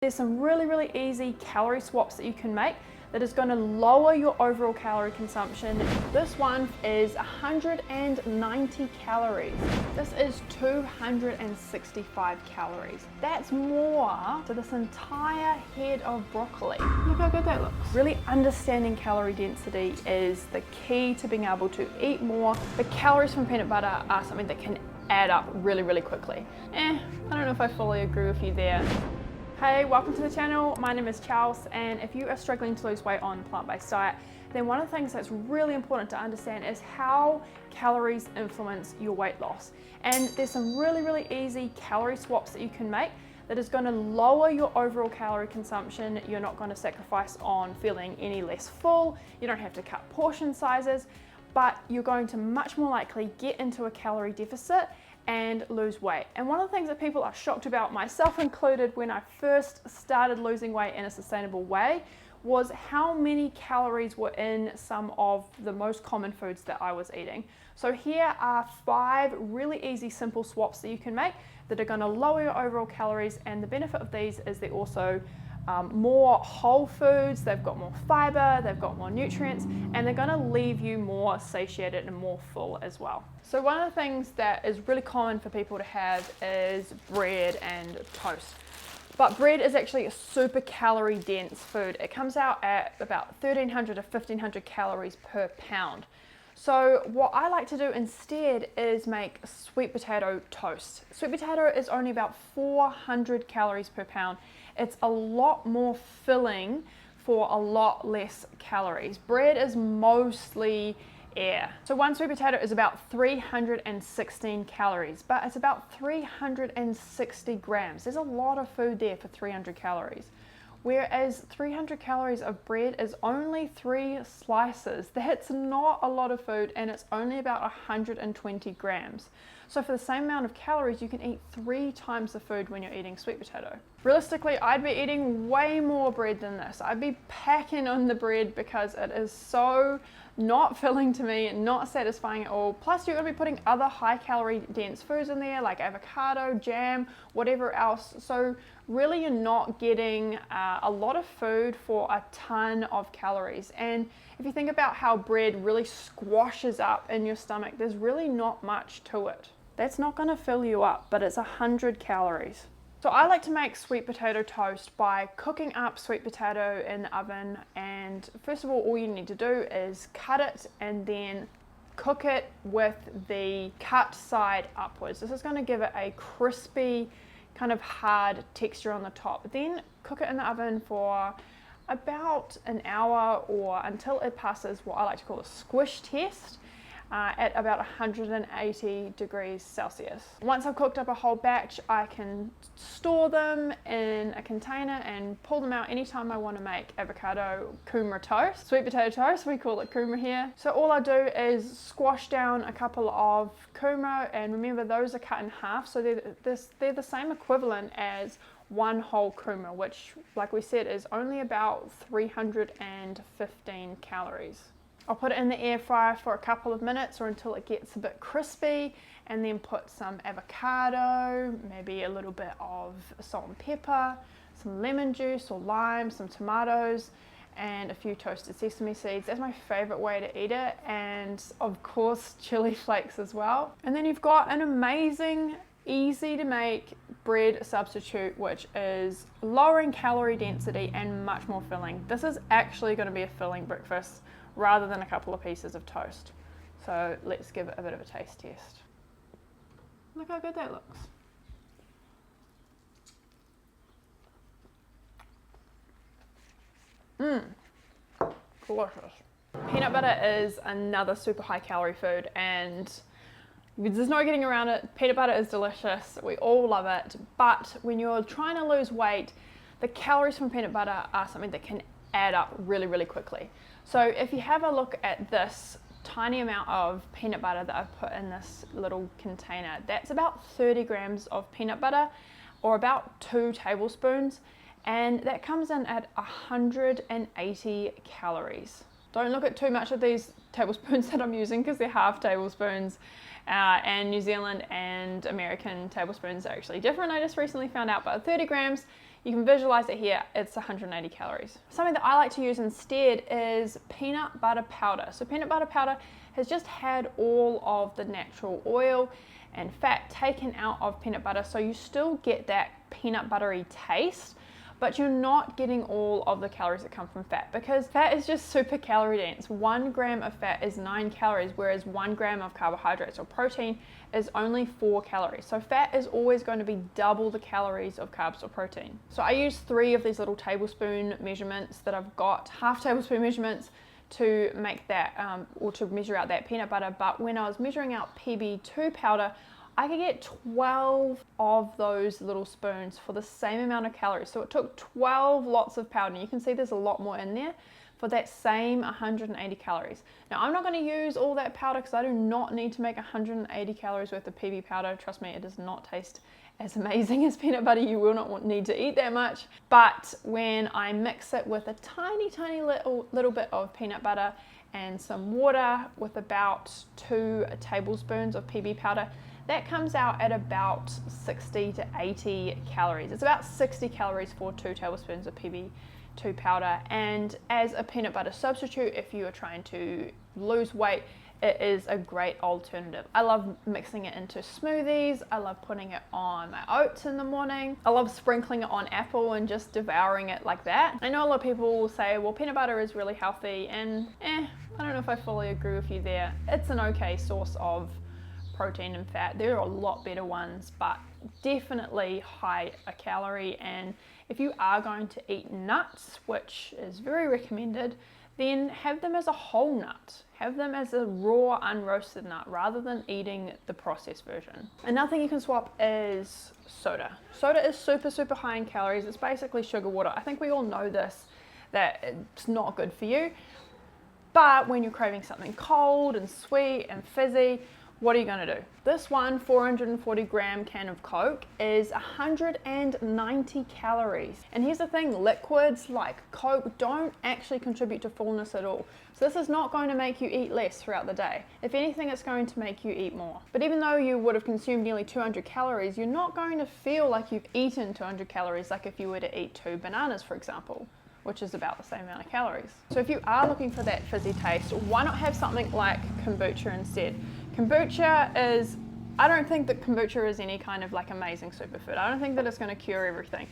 There's some really easy calorie swaps that you can make that is going to lower your overall calorie consumption. This one is 190 calories. This is 265 calories. That's more to this entire head of broccoli. Look how good that looks. Really understanding calorie density is the key to being able to eat more. The calories from peanut butter are something that can add up really quickly. I don't know if I fully agree with you there. Hey, welcome to the channel. My name is Charles, and if you are struggling to lose weight on a plant-based diet, then one of the things that's really important to understand is how calories influence your weight loss. And there's some really easy calorie swaps that you can make that is going to lower your overall calorie consumption. You're not going to sacrifice on feeling any less full. You don't have to cut portion sizes, but you're going to much more likely get into a calorie deficit and lose weight. And one of the things that people are shocked about, myself included, when I first started losing weight in a sustainable way, was how many calories were in some of the most common foods that I was eating. So here are 5 really easy, simple swaps that you can make that are going to lower your overall calories, and the benefit of these is they're also more whole foods, they've got more fiber, they've got more nutrients, and they're going to leave you more satiated and more full as well. So one of the things that is really common for people to have is bread and toast. But bread is actually a super calorie dense food. It comes out at about 1,300 to 1,500 calories per pound. So what I like to do instead is make sweet potato toast. Sweet potato is only about 400 calories per pound. It's a lot more filling for a lot less calories. Bread is mostly air. So one sweet potato is about 316 calories, but it's about 360 grams. There's a lot of food there for 300 calories. Whereas 300 calories of bread is only 3 slices. That's not a lot of food, and it's only about 120 grams. So for the same amount of calories, you can eat 3 times the food when you're eating sweet potato. Realistically, I'd be eating way more bread than this. I'd be packing on the bread because it is so not filling to me, not satisfying at all. Plus, you're going to be putting other high calorie dense foods in there like avocado, jam, whatever else. So really, you're not getting a lot of food for a ton of calories. And if you think about how bread really squashes up in your stomach, there's really not much to it. That's not going to fill you up, but it's 100 calories. So I like to make sweet potato toast by cooking up sweet potato in the oven, and first of all you need to do is cut it and then cook it with the cut side upwards. This is going to give it a crispy, kind of hard texture on the top. Then cook it in the oven for about an hour or until it passes what I like to call a squish test. At about 180 degrees Celsius. Once I've cooked up a whole batch, I can store them in a container and pull them out anytime I want to make avocado kumara toast. Sweet potato toast, we call it kumara here. So all I do is squash down a couple of kumara, and remember those are cut in half, so they're the same equivalent as one whole kumara, which, like we said, is only about 315 calories. I'll put it in the air fryer for a couple of minutes or until it gets a bit crispy, and then put some avocado, maybe a little bit of salt and pepper, some lemon juice or lime, some tomatoes, and a few toasted sesame seeds. That's my favorite way to eat it, and of course chili flakes as well. And then you've got an amazing, easy to make bread substitute, which is lowering calorie density and much more filling. This is actually going to be a filling breakfast rather than a couple of pieces of toast. So let's give it a bit of a taste test. Look how good that looks. Delicious. Peanut butter is another super high calorie food, and there's no getting around it. Peanut butter is delicious. We all love it. But when you're trying to lose weight, the calories from peanut butter are something that can add up really quickly. So if you have a look at this tiny amount of peanut butter that I've put in this little container, that's about 30 grams of peanut butter, or about 2 tablespoons, and that comes in at 180 calories. Don't look at too much of these tablespoons that I'm using because they're half tablespoons, and New Zealand and American tablespoons are actually different. I just recently found out, but 30 grams You can visualize it here, it's 180 calories. Something that I like to use instead is peanut butter powder. So peanut butter powder has just had all of the natural oil and fat taken out of peanut butter, so you still get that peanut buttery taste, but you're not getting all of the calories that come from fat, because fat is just super calorie dense. 1 gram of fat is 9 calories, whereas 1 gram of carbohydrates or protein is only 4 calories. So fat is always going to be double the calories of carbs or protein. So I use 3 of these little tablespoon measurements that I've got, half tablespoon measurements, to make that, or to measure out that peanut butter. But when I was measuring out PB2 powder, I could get 12 of those little spoons for the same amount of calories. So it took 12 lots of powder. And you can see there's a lot more in there for that same 180 calories. Now, I'm not going to use all that powder because I do not need to make 180 calories worth of PB powder. Trust me, it does not taste as amazing as peanut butter. You will not need to eat that much. But when I mix it with a tiny little bit of peanut butter and some water with about 2 tablespoons of PB powder, that comes out at about 60 to 80 calories. It's about 60 calories for 2 tablespoons of PB2 powder. And as a peanut butter substitute, if you are trying to lose weight, it is a great alternative. I love mixing it into smoothies. I love putting it on my oats in the morning. I love sprinkling it on apple and just devouring it like that. I know a lot of people will say, well, peanut butter is really healthy, and I don't know if I fully agree with you there. It's an okay source of protein and fat. There are a lot better ones, but definitely high a calorie. And if you are going to eat nuts, which is very recommended, then have them as a whole nut. Have them as a raw, unroasted nut rather than eating the processed version. Another thing you can swap is soda. Soda is super high in calories. It's basically sugar water. I think we all know this, that it's not good for you. But when you're craving something cold and sweet and fizzy, what are you going to do? This one 440 gram can of Coke is 190 calories. And here's the thing, liquids like Coke don't actually contribute to fullness at all. So this is not going to make you eat less throughout the day. If anything, it's going to make you eat more. But even though you would have consumed nearly 200 calories, you're not going to feel like you've eaten 200 calories like if you were to eat 2 bananas, for example, which is about the same amount of calories. So if you are looking for that fizzy taste, why not have something like kombucha instead? Kombucha is, I don't think that kombucha is any kind of like amazing superfood. I don't think that it's going to cure everything,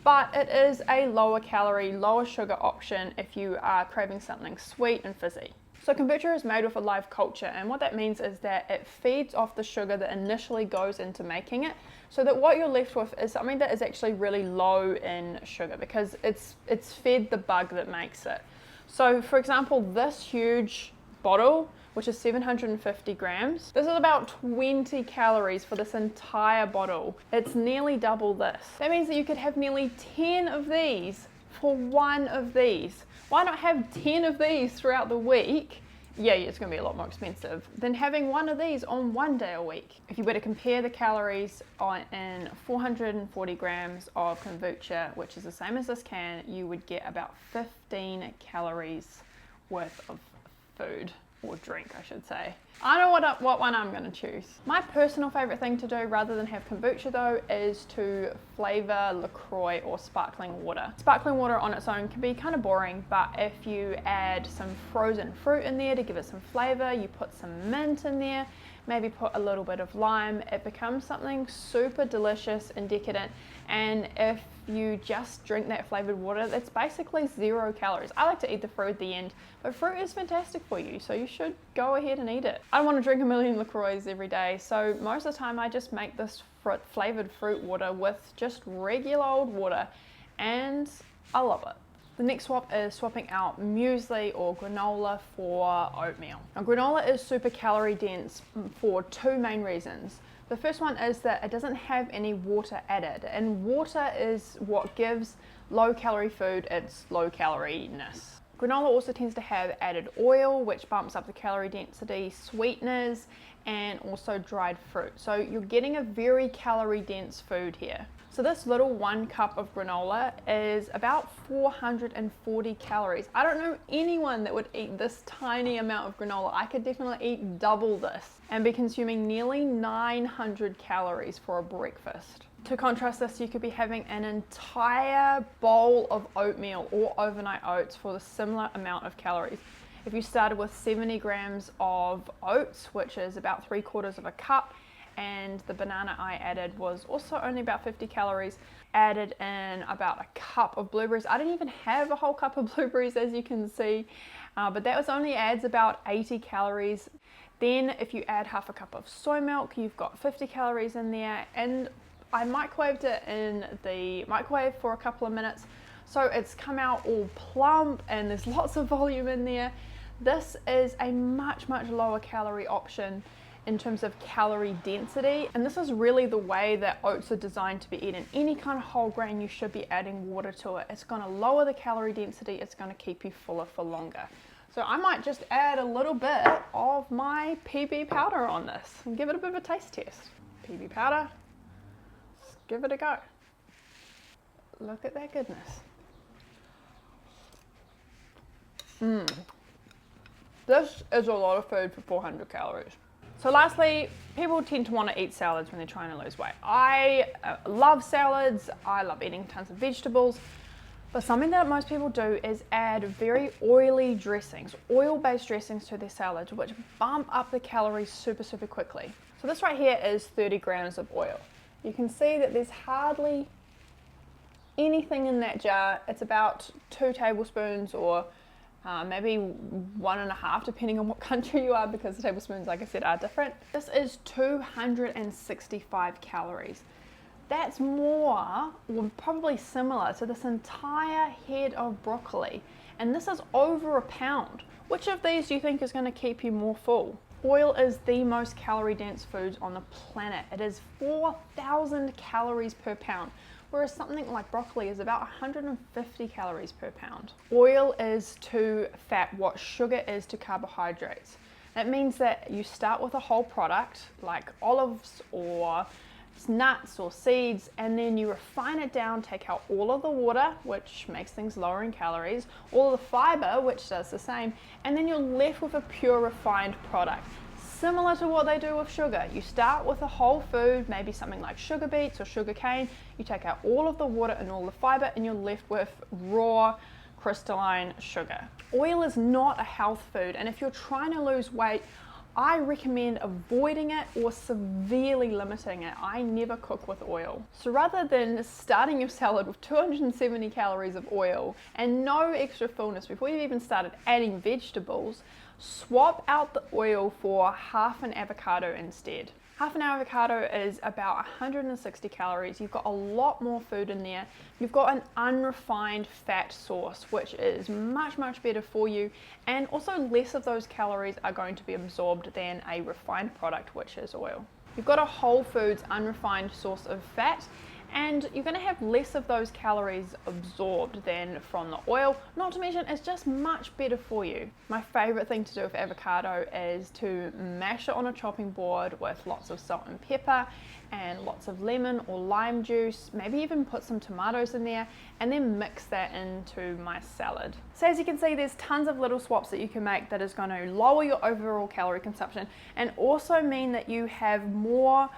but it is a lower calorie, lower sugar option if you are craving something sweet and fizzy. So kombucha is made with a live culture, and what that means is that it feeds off the sugar that initially goes into making it, so that what you're left with is something that is actually really low in sugar because it's fed the bug that makes it. So for example, this huge bottle, which is 750 grams, this is about 20 calories for this entire bottle. It's nearly double this. That means that you could have nearly 10 of these for one of these. Why not have 10 of these throughout the week? Yeah, it's going to be a lot more expensive than having one of these on one day a week. If you were to compare the calories in 440 grams of kombucha, which is the same as this can, you would get about 15 calories worth of food. Or drink, I should say. I know what one I'm going to choose. My personal favorite thing to do rather than have kombucha though is to flavor LaCroix or sparkling water. Sparkling water on its own can be kind of boring, but if you add some frozen fruit in there to give it some flavor, you put some mint in there, maybe put a little bit of lime, it becomes something super delicious and decadent. And if you just drink that flavored water, it's basically 0 calories. I like to eat the fruit at the end, but fruit is fantastic for you, so you should go ahead and eat it. I don't want to drink a million LaCroix every day, so most of the time I just make this flavored fruit water with just regular old water, and I love it. The next swap is swapping out muesli or granola for oatmeal. Now, granola is super calorie dense for 2 main reasons. The first one is that it doesn't have any water added, and water is what gives low calorie food its low calorie-ness. Granola also tends to have added oil, which bumps up the calorie density, sweeteners, and also dried fruit. So you're getting a very calorie dense food here. So this little 1 cup of granola is about 440 calories. I don't know anyone that would eat this tiny amount of granola. I could definitely eat double this and be consuming nearly 900 calories for a breakfast. To contrast this, you could be having an entire bowl of oatmeal or overnight oats for the similar amount of calories. If you started with 70 grams of oats, which is about 3/4 of a cup, and the banana I added was also only about 50 calories, added in about a cup of blueberries. I didn't even have a whole cup of blueberries, as you can see, but that was only adds about 80 calories. Then if you add half a cup of soy milk, you've got 50 calories in there, and I microwaved it in the microwave for a couple of minutes, so it's come out all plump and there's lots of volume in there. This is a much lower calorie option in terms of calorie density, and this is really the way that oats are designed to be eaten. Any kind of whole grain, you should be adding water to it. It's going to lower the calorie density, it's going to keep you fuller for longer. So I might just add a little bit of my PB powder on this and give it a bit of a taste test. PB powder, let's give it a go. Look at that goodness. This is a lot of food for 400 calories. So lastly, people tend to want to eat salads when they're trying to lose weight. I love salads, I love eating tons of vegetables, but something that most people do is add very oily dressings, oil-based dressings to their salads, which bump up the calories super quickly. So this right here is 30 grams of oil. You can see that there's hardly anything in that jar. It's about 2 tablespoons or maybe 1.5 depending on what country you are, because the tablespoons, like I said, are different. This is 265 calories. That's more, or probably similar to this entire head of broccoli, and this is over a pound. Which of these do you think is going to keep you more full? Oil is the most calorie dense food on the planet. It is 4,000 calories per pound, whereas something like broccoli is about 150 calories per pound. Oil is to fat what sugar is to carbohydrates. That means that you start with a whole product like olives or nuts or seeds, and then you refine it down, take out all of the water, which makes things lower in calories, all of the fiber, which does the same, and then you're left with a pure refined product. Similar to what they do with sugar. You start with a whole food, maybe something like sugar beets or sugar cane, you take out all of the water and all the fiber, and you're left with raw crystalline sugar. Oil is not a health food, and if you're trying to lose weight, I recommend avoiding it or severely limiting it. I never cook with oil. So rather than starting your salad with 270 calories of oil and no extra fullness before you've even started adding vegetables, swap out the oil for half an avocado instead. Half an avocado is about 160 calories. You've got a lot more food in there. You've got an unrefined fat source, which is much better for you, and also less of those calories are going to be absorbed than a refined product, which is oil. You've got a whole foods unrefined source of fat, and you're going to have less of those calories absorbed than from the oil. Not to mention, it's just much better for you. My favorite thing to do with avocado is to mash it on a chopping board with lots of salt and pepper and lots of lemon or lime juice, maybe even put some tomatoes in there, and then mix that into my salad. So as you can see, there's tons of little swaps that you can make that is going to lower your overall calorie consumption and also mean that you have more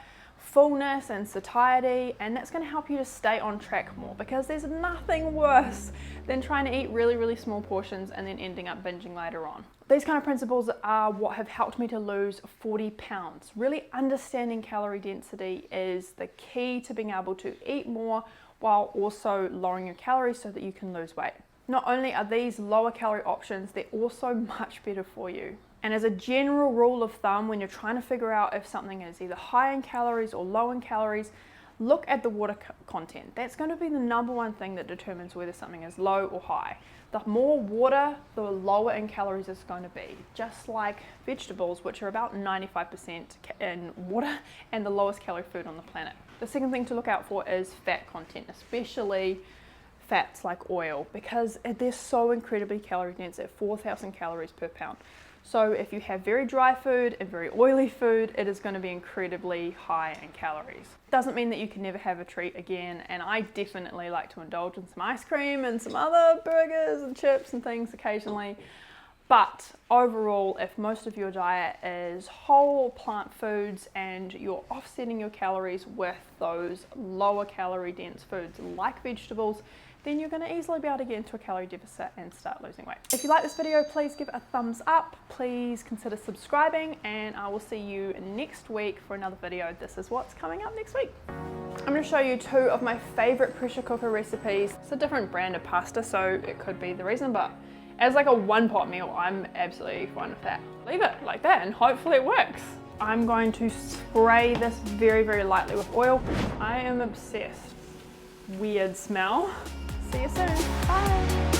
fullness and satiety, and that's going to help you to stay on track more, because there's nothing worse than trying to eat really small portions and then ending up binging later on. These kind of principles are what have helped me to lose 40 pounds. Really understanding calorie density is the key to being able to eat more while also lowering your calories so that you can lose weight. Not only are these lower calorie options, they're also much better for you. And as a general rule of thumb, when you're trying to figure out if something is either high in calories or low in calories, look at the water content. That's going to be the number one thing that determines whether something is low or high. The more water, the lower in calories it's going to be. Just like vegetables, which are about 95% in water and the lowest calorie food on the planet. The second thing to look out for is fat content, especially fats like oil, because they're so incredibly calorie dense at 4,000 calories per pound. So if you have very dry food and very oily food, it is going to be incredibly high in calories. Doesn't mean that you can never have a treat again, and I definitely like to indulge in some ice cream and some other burgers and chips and things occasionally, But overall, if most of your diet is whole plant foods and you're offsetting your calories with those lower calorie dense foods like vegetables, then you're going to easily be able to get into a calorie deficit and start losing weight. If you like this video, please give it a thumbs up, please consider subscribing, and I will see you next week for another video. This is what's coming up next week. I'm going to show you 2 of my favorite pressure cooker recipes. It's a different brand of pasta, so it could be the reason, but as like a one-pot meal, I'm absolutely fine with that. Leave it like that and hopefully it works. I'm going to spray this very, very lightly with oil. I am obsessed. Weird smell. See you soon. Bye.